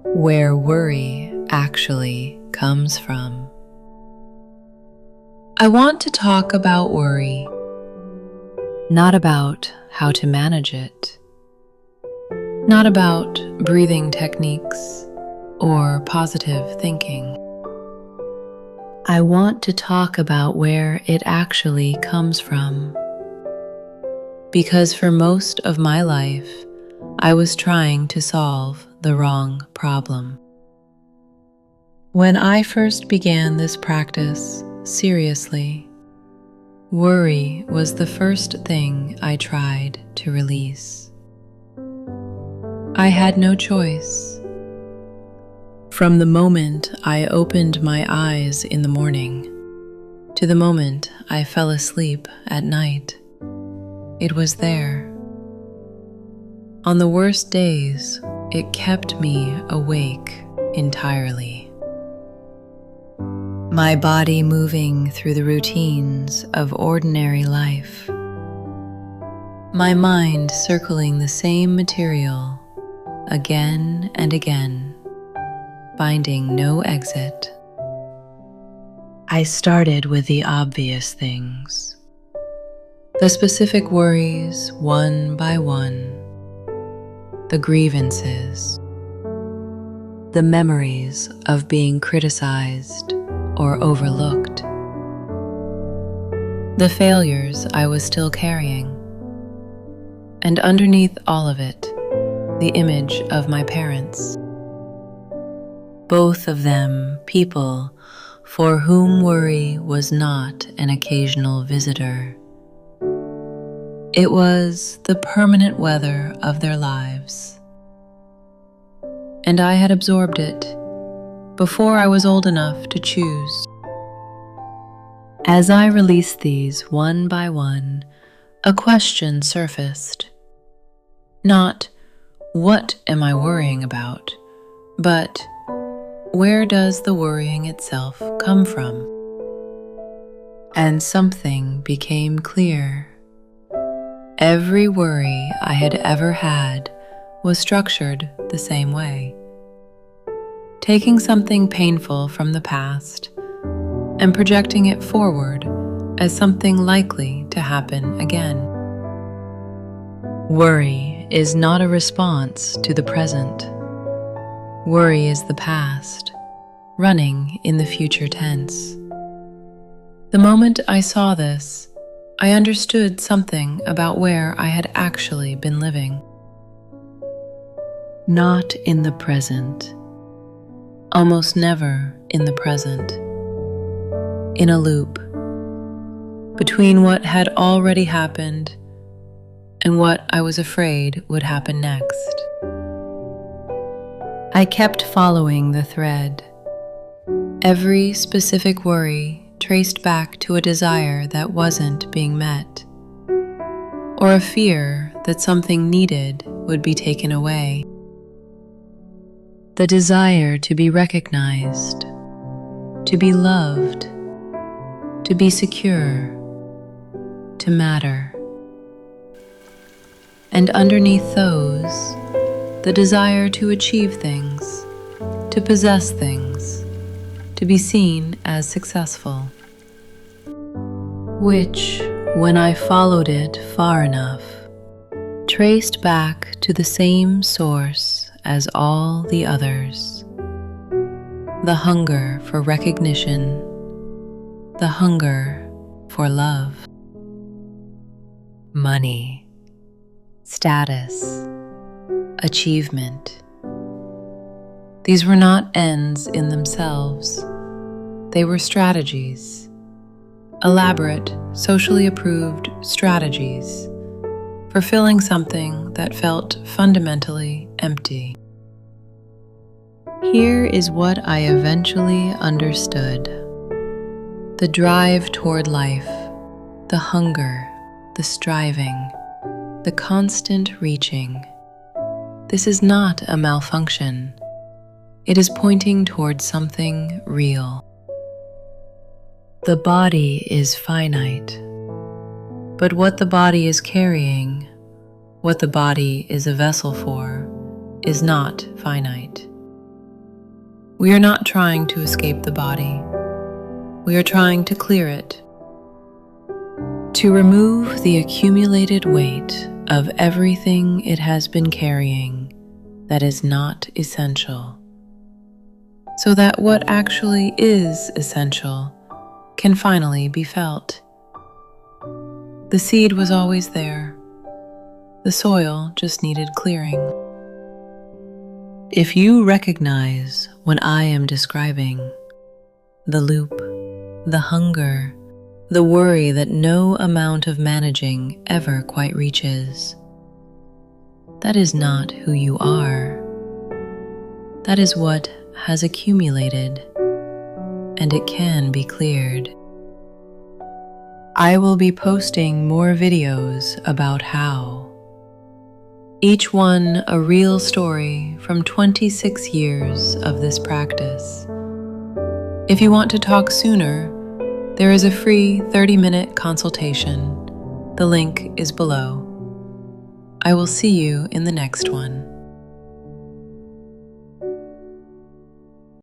where worry actually comes from. I want to talk about worry, not about how to manage it, not about breathing techniques or positive thinking. I want to talk about where it actually comes from. Because for most of my life, I was trying to solve the wrong problem. When I first began this practice seriously, worry was the first thing I tried to release. I had no choice. From the moment I opened my eyes in the morning to the moment I fell asleep at night, it was there. On the worst days, it kept me awake entirely. My body moving through the routines of ordinary life. My mind circling the same material again and again, finding no exit. I started with the obvious things, the specific worries one by one, the grievances, the memories of being criticized or overlooked, the failures I was still carrying, and underneath all of it, the image of my parents. Both of them people for whom worry was not an occasional visitor. It was the permanent weather of their lives. And I had absorbed it before I was old enough to choose. As I released these one by one, a question surfaced. Not, what am I worrying about? But, where does the worrying itself come from? And something became clear. Every worry I had ever had was structured the same way. Taking something painful from the past and projecting it forward as something likely to happen again. Worry is not a response to the present. Worry is the past, running in the future tense. The moment I saw this, I understood something about where I had actually been living. Not in the present. Almost never in the present. In a loop, between what had already happened and what I was afraid would happen next. I kept following the thread. Every specific worry traced back to a desire that wasn't being met, or a fear that something needed would be taken away. The desire to be recognized, to be loved, to be secure, to matter. And underneath those, the desire to achieve things, to possess things, to be seen as successful. Which, when I followed it far enough, traced back to the same source as all the others. The hunger for recognition, the hunger for love. Money, status, achievement. These were not ends in themselves. They were strategies, elaborate, socially approved strategies for filling something that felt fundamentally empty. Here is what I eventually understood. The drive toward life, the hunger, the striving, the constant reaching. This is not a malfunction. It is pointing towards something real. The body is finite, but what the body is carrying, what the body is a vessel for, is not finite. We are not trying to escape the body. We are trying to clear it, to remove the accumulated weight of everything it has been carrying that is not essential, so that what actually is essential can finally be felt. The seed was always there. The soil just needed clearing. If you recognize what I am describing, the loop, the hunger, the worry that no amount of managing ever quite reaches, that is not who you are. That is what has accumulated, and it can be cleared. I will be posting more videos about how. Each one a real story from 26 years of this practice. If you want to talk sooner, there is a free 30-minute consultation. The link is below. I will see you in the next one.